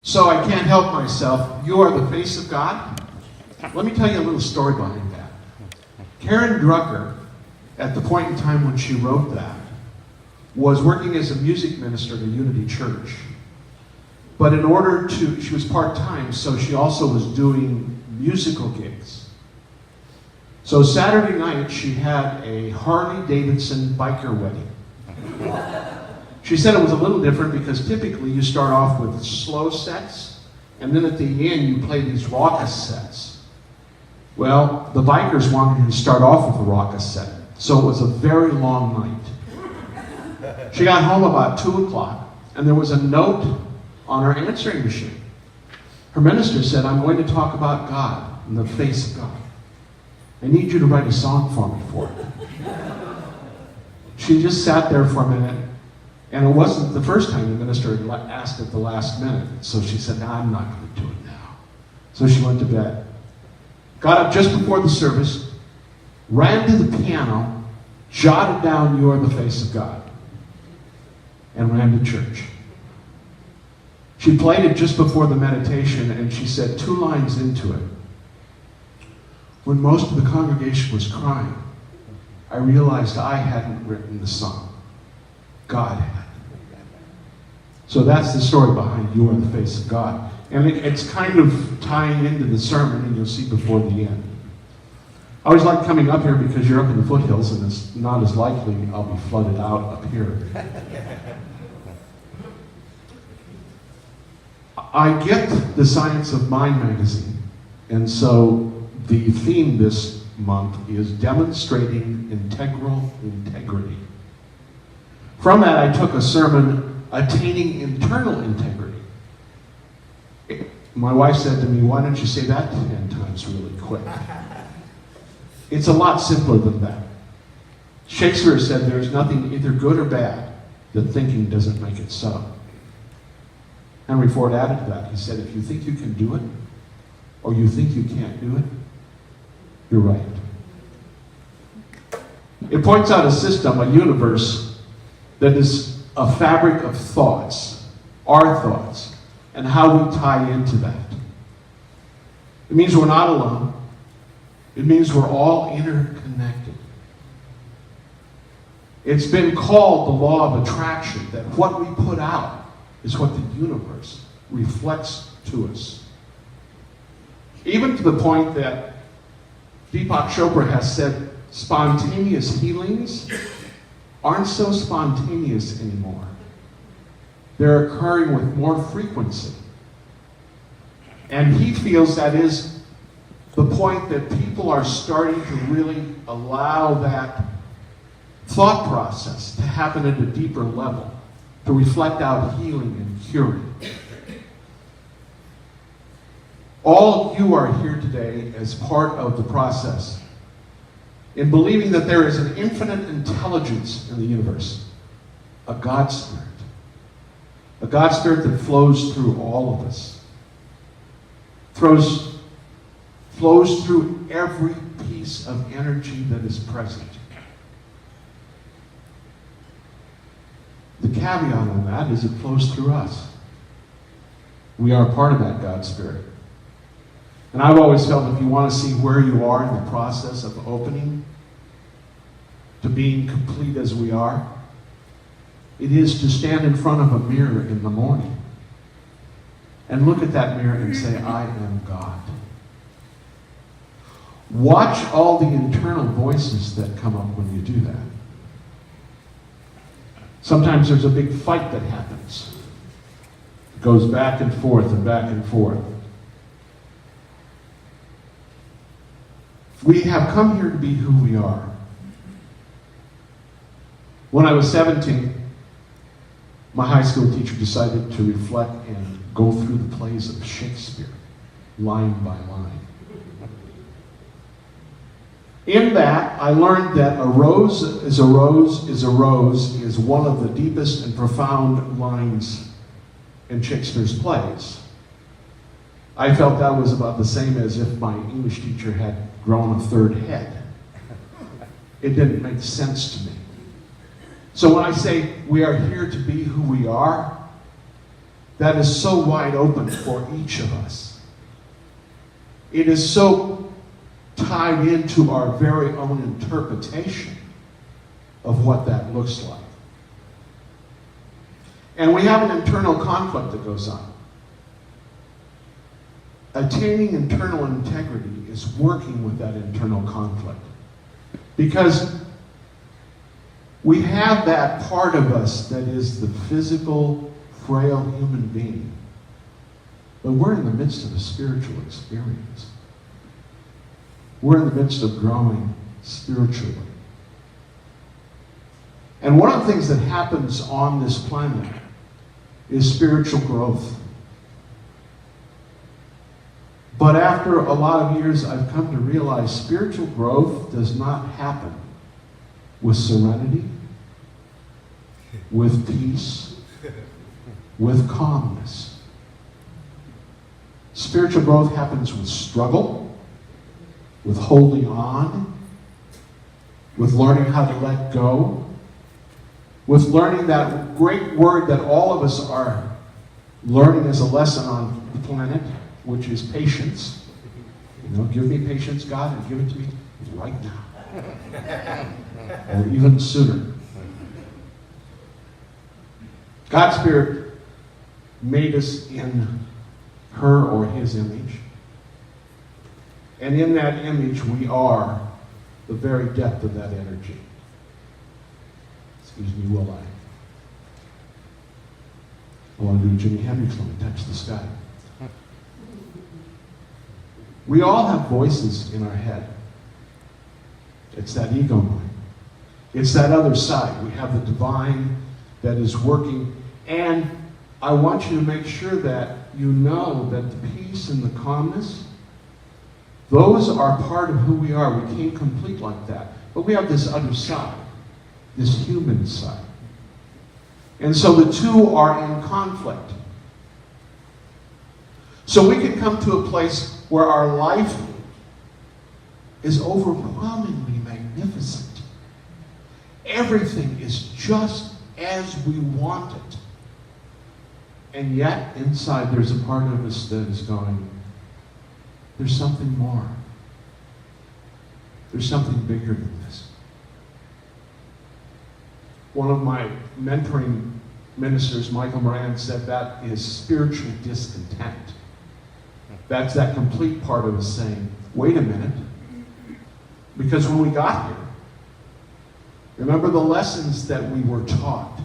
So I can't help myself. You are the face of God. Let me tell you a little story behind that. Karen Drucker, at the point in time when she wrote that, was working as a music minister at a Unity Church. But in order to, she was part-time, so she also was doing musical gigs. So Saturday night, she had a Harley-Davidson biker wedding. She said it was a little different because typically you start off with slow sets, and then at the end you play these raucous sets. Well, the bikers wanted to start off with a raucous set, so it was a very long night. She got home about 2 o'clock, and there was a note on her answering machine. Her minister said, "I'm going to talk about God and the face of God. I need you to write a song for me for it." She just sat there for a minute, and it wasn't the first time the minister had asked at the last minute. So she said, "No, I'm not going to do it now." So she went to bed. Got up just before the service, ran to the piano, jotted down "You Are the Face of God," and ran to church. She played it just before the meditation, and she said 2 lines into it, "When most of the congregation was crying, I realized I hadn't written the song. God had." So that's the story behind "You Are the Face of God." And it's kind of tying into the sermon, and you'll see before the end. I always like coming up here because you're up in the foothills, and it's not as likely I'll be flooded out up here. I get the Science of Mind magazine, and so the theme this month is demonstrating integral integrity. From that, I took a sermon, Attaining Internal Integrity. My wife said to me, "Why don't you say that 10 times really quick?" It's a lot simpler than that. Shakespeare said there's nothing either good or bad that thinking doesn't make it so. Henry Ford added to that. He said, if you think you can do it, or you think you can't do it, you're right. It points out a system, a universe, that is a fabric of thoughts, our thoughts, and how we tie into that. It means we're not alone. It means we're all interconnected. It's been called the law of attraction, that what we put out is what the universe reflects to us. Even to the point that Deepak Chopra has said spontaneous healings aren't so spontaneous anymore. They're occurring with more frequency. And he feels that is the point that people are starting to really allow that thought process to happen at a deeper level, to reflect out healing and curing. All of you are here today as part of the process in believing that there is an infinite intelligence in the universe, a God Spirit. A God Spirit that flows through all of us. Flows through every piece of energy that is present. The caveat on that is it flows through us. We are part of that God Spirit. And I've always felt if you want to see where you are in the process of opening to being complete as we are, it is to stand in front of a mirror in the morning and look at that mirror and say, I am God. Watch all the internal voices that come up when you do that. Sometimes there's a big fight that happens. It goes back and forth and back and forth. We have come here to be who we are. When I was 17, my high school teacher decided to reflect and go through the plays of Shakespeare, line by line. In that, I learned that a rose is a rose is a rose is one of the deepest and profound lines in Shakespeare's plays. I felt that was about the same as if my English teacher had grown a third head. It didn't make sense to me. So when I say we are here to be who we are, that is so wide open for each of us. It is so tied into our very own interpretation of what that looks like. And we have an internal conflict that goes on. Attaining internal integrity is working with that internal conflict. Because we have that part of us that is the physical, frail human being. But we're in the midst of a spiritual experience. We're in the midst of growing spiritually. And one of the things that happens on this planet is spiritual growth. But after a lot of years, I've come to realize spiritual growth does not happen with serenity, with peace, with calmness. Spiritual growth happens with struggle, with holding on, with learning how to let go, with learning that great word that all of us are learning as a lesson on the planet, which is patience. You know, give me patience, God, and give it to me right now. Or even sooner. God's Spirit made us in her or his image. And in that image, we are the very depth of that energy. Excuse me, will I want to do Jimi Hendrix, let me touch the sky. We all have voices in our head. It's that ego mind. It's that other side. We have the divine that is working. And I want you to make sure that you know that the peace and the calmness, those are part of who we are. We can't complete like that. But we have this other side, this human side. And so the two are in conflict. So we can come to a place where our life is overwhelmingly magnificent. Everything is just as we want it. And yet, inside, there's a part of us that is going, there's something more. There's something bigger than this. One of my mentoring ministers, Michael Moran, said that is spiritual discontent. That's that complete part of us saying, wait a minute. Because when we got here, remember the lessons that we were taught.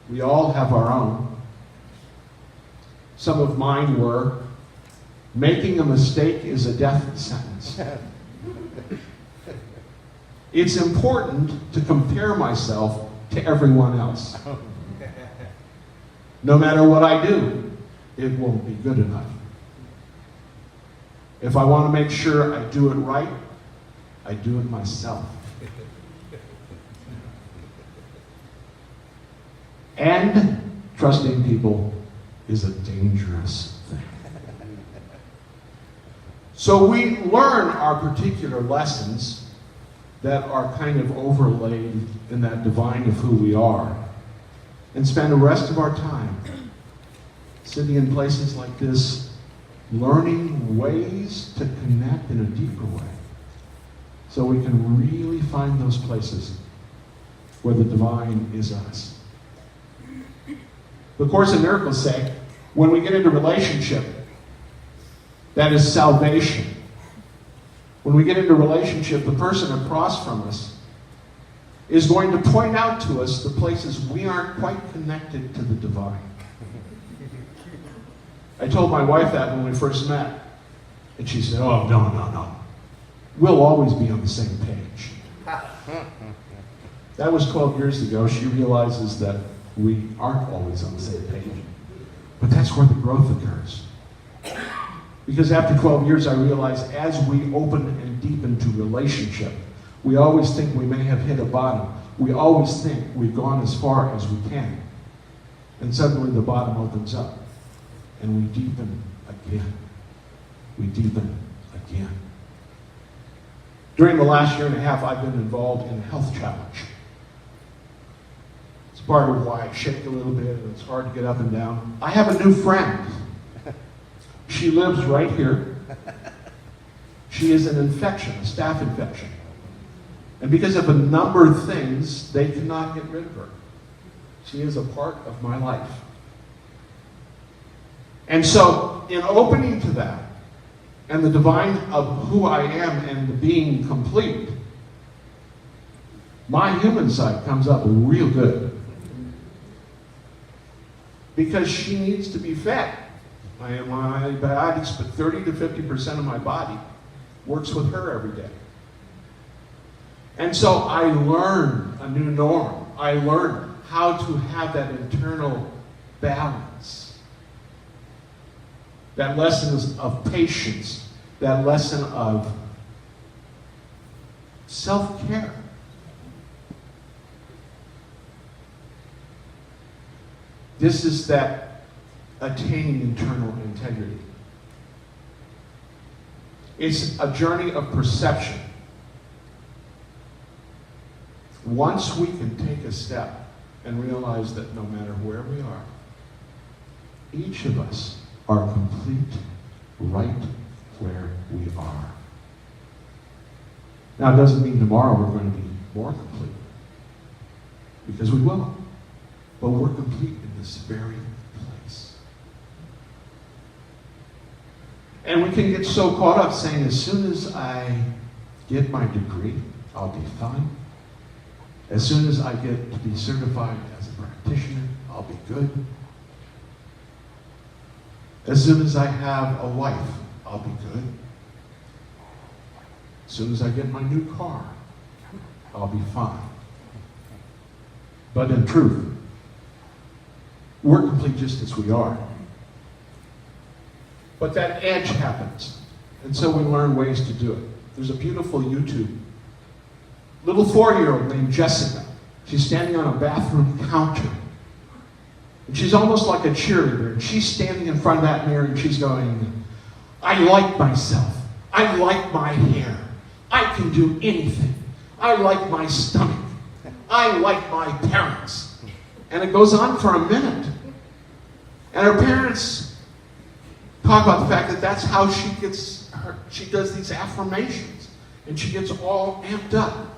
We all have our own. Some of mine were, making a mistake is a death sentence. It's important to compare myself to everyone else. No matter what I do, it won't be good enough. If I want to make sure I do it right, I do it myself. And trusting people is a dangerous thing. So we learn our particular lessons that are kind of overlaid in that divine of who we are, and spend the rest of our time sitting in places like this, learning ways to connect in a deeper way, so we can really find those places where the divine is us. The Course in Miracles say, when we get into relationship, that is salvation. When we get into relationship, the person across from us is going to point out to us the places we aren't quite connected to the divine. I told my wife that when we first met, and she said, oh, no. We'll always be on the same page. That was 12 years ago. She realizes that we aren't always on the same page. But that's where the growth occurs. Because after 12 years, I realized as we open and deepen to relationship, we always think we may have hit a bottom. We always think we've gone as far as we can. And suddenly the bottom opens up. And we deepen again. We deepen again. During the last year and a half, I've been involved in a health challenge. It's part of why I shake a little bit and it's hard to get up and down. I have a new friend. She lives right here. She is an infection, a staph infection. And because of a number of things, they cannot get rid of her. She is a part of my life. And so, in opening to that, and the divine of who I am and the being complete, my human side comes up real good. Because she needs to be fed. My antibiotics, but 30 to 50% of my body works with her every day. And so I learn a new norm. I learn how to have that internal balance. That lesson of patience. That lesson of self-care. This is that attaining internal integrity. It's a journey of perception. Once we can take a step and realize that no matter where we are, each of us are complete right where we are. Now, it doesn't mean tomorrow we're going to be more complete, because we will. But we're complete in this very place. And we can get so caught up saying, as soon as I get my degree, I'll be fine. As soon as I get to be certified as a practitioner, I'll be good. As soon as I have a wife, I'll be good. As soon as I get my new car, I'll be fine. But in truth, we're complete just as we are. But that edge happens. And so we learn ways to do it. There's a beautiful YouTube. Little 4-year-old named Jessica. She's standing on a bathroom counter. And she's almost like a cheerleader. And she's standing in front of that mirror and she's going, I like myself. I like my hair. I can do anything. I like my stomach. I like my parents. And it goes on for a minute. And her parents talk about the fact that that's how she does these affirmations. And she gets all amped up.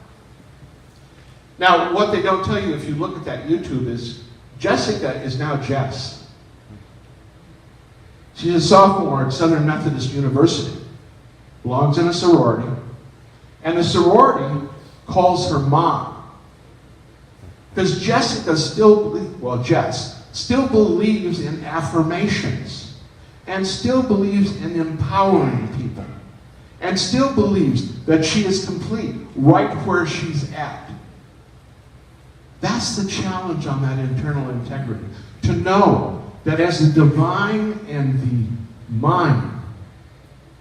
Now, what they don't tell you if you look at that YouTube is Jessica is now Jess. She's a sophomore at Southern Methodist University. Belongs in a sorority. And the sorority calls her mom. Because Jessica Jess still believes in affirmations. And still believes in empowering people. And still believes that she is complete right where she's at. That's the challenge on that internal integrity. To know that as the divine and the mind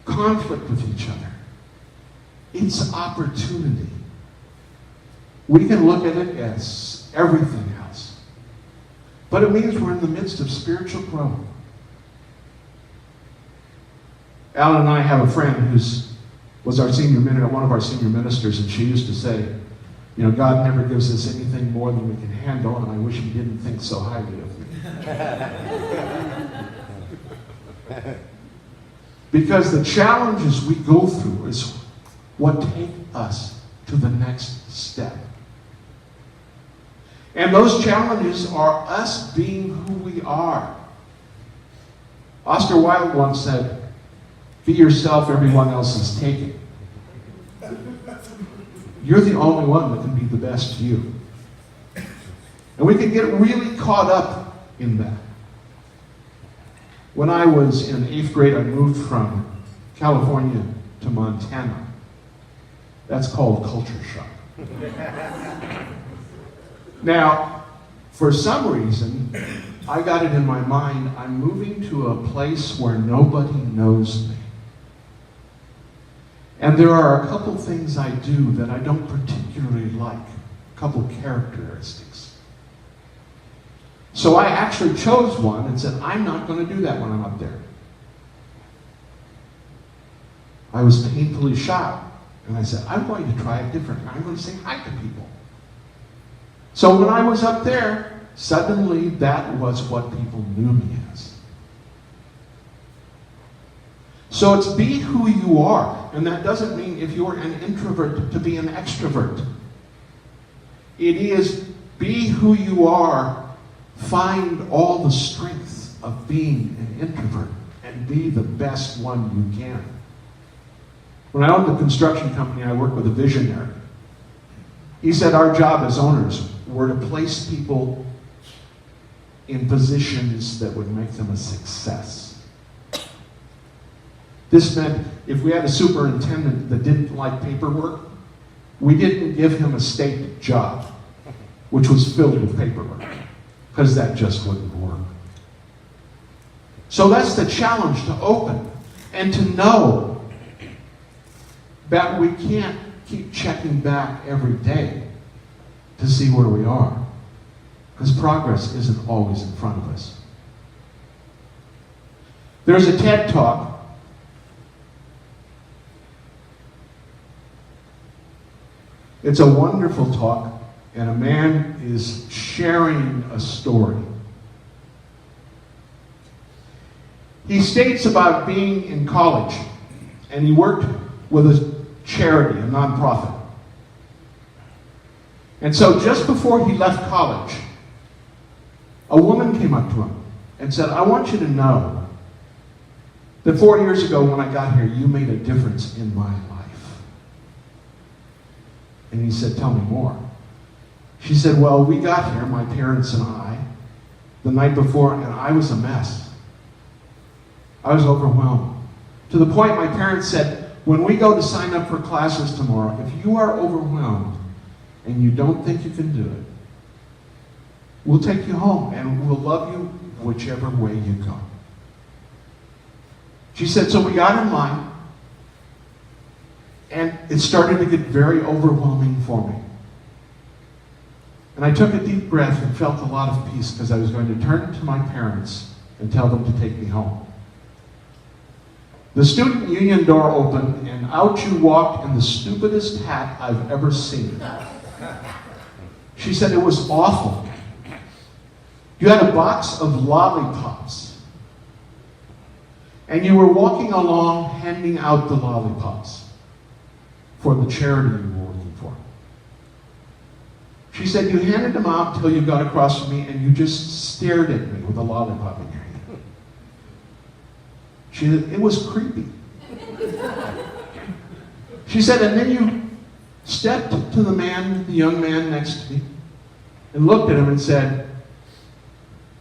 conflict with each other, it's opportunity. We can look at it as everything else. But it means we're in the midst of spiritual growth. Alan and I have a friend who's was one of our senior ministers, and she used to say, you know, God never gives us anything more than we can handle, and I wish he didn't think so highly of me. Because the challenges we go through is what take us to the next step. And those challenges are us being who we are. Oscar Wilde once said, be yourself, everyone else is taken. You're the only one that can be the best you. And we can get really caught up in that. When I was in 8th grade, I moved from California to Montana. That's called culture shock. Now, for some reason, I got it in my mind, I'm moving to a place where nobody knows me. And there are a couple things I do that I don't particularly like, a couple characteristics. So I actually chose one and said, I'm not going to do that when I'm up there. I was painfully shy. And I said, I'm going to try it different. I'm going to say hi to people. So when I was up there, suddenly that was what people knew me as. So it's be who you are. And that doesn't mean if you're an introvert to be an extrovert. It is be who you are, find all the strengths of being an introvert, and be the best one you can. When I owned the construction company, I worked with a visionary. He said our job as owners were to place people in positions that would make them a success. This meant if we had a superintendent that didn't like paperwork, we didn't give him a state job, which was filled with paperwork, because that just wouldn't work. So that's the challenge, to open and to know that we can't keep checking back every day to see where we are, because progress isn't always in front of us. There's a TED Talk It's a wonderful talk, and a man is sharing a story. He states about being in college, and he worked with a charity, a nonprofit. And so just before he left college, a woman came up to him and said, I want you to know that 4 years ago when I got here, you made a difference in my life. And he said, tell me more. She said, well, we got here, my parents and I, the night before, and I was a mess. I was overwhelmed. To the point my parents said, when we go to sign up for classes tomorrow, if you are overwhelmed and you don't think you can do it, we'll take you home and we'll love you whichever way you go. She said, so we got in line, and it started to get very overwhelming for me. And I took a deep breath and felt a lot of peace because I was going to turn to my parents and tell them to take me home. The student union door opened, and out you walked in the stupidest hat I've ever seen. She said it was awful. You had a box of lollipops, and you were walking along handing out the lollipops for the charity you were working for. She said you handed them out until you got across from me, and you just stared at me with a lollipop in your hand. She said, it was creepy. She said, and then you stepped to the young man next to me, and looked at him and said,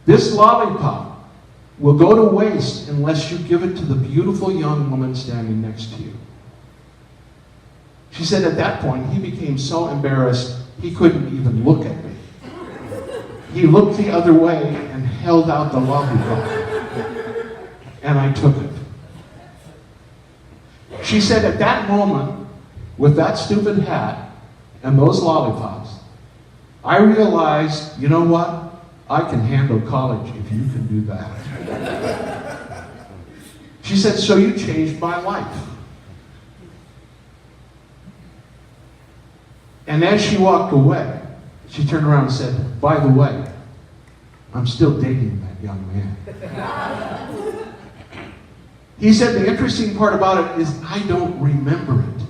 this lollipop will go to waste unless you give it to the beautiful young woman standing next to you. She said at that point, he became so embarrassed, he couldn't even look at me. He looked the other way and held out the lollipop. And I took it. She said at that moment, with that stupid hat and those lollipops, I realized, you know what? I can handle college if you can do that. She said, so you changed my life. And as she walked away, she turned around and said, by the way, I'm still dating that young man. He said, the interesting part about it is I don't remember it.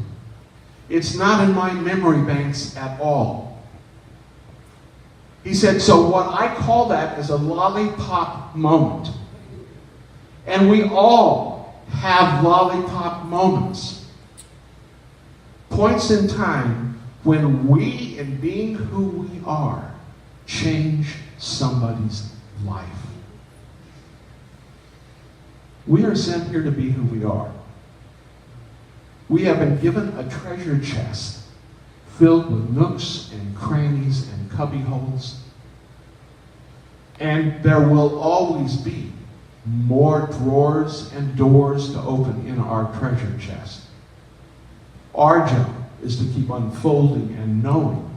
It's not in my memory banks at all. He said, so what I call that is a lollipop moment. And we all have lollipop moments. Points in time when we, in being who we are, change somebody's life. We are sent here to be who we are. We have been given a treasure chest filled with nooks and crannies and cubby holes. And there will always be more drawers and doors to open in our treasure chest. Our job is to keep unfolding and knowing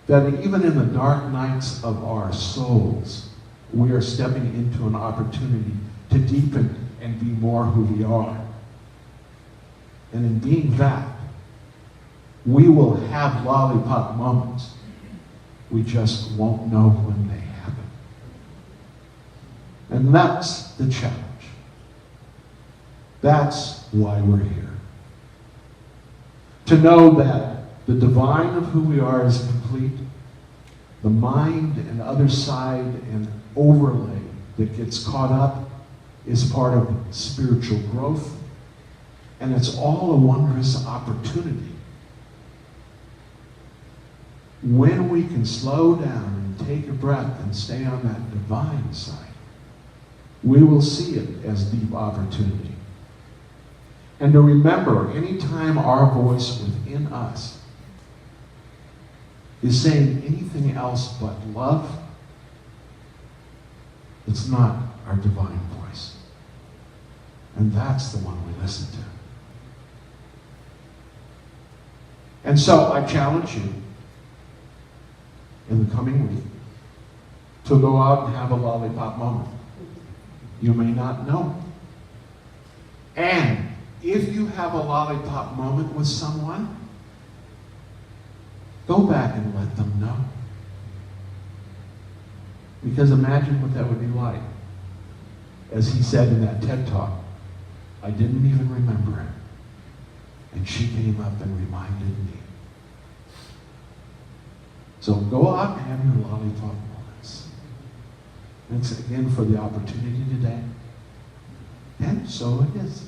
that even in the dark nights of our souls, we are stepping into an opportunity to deepen and be more who we are. And in being that, we will have lollipop moments. We just won't know when they happen. And that's the challenge. That's why we're here. To know that the divine of who we are is complete. The mind and other side and overlay that gets caught up is part of spiritual growth. And it's all a wondrous opportunity. When we can slow down and take a breath and stay on that divine side, we will see it as deep opportunity. And to remember, anytime our voice within us is saying anything else but love, it's not our divine voice. And that's the one we listen to. And so I challenge you in the coming week to go out and have a lollipop moment. You may not know. And if you have a lollipop moment with someone, go back and let them know. Because imagine what that would be like. As he said in that TED Talk, I didn't even remember it. And she came up and reminded me. So go out and have your lollipop moments. Thanks again for the opportunity today. And so it is.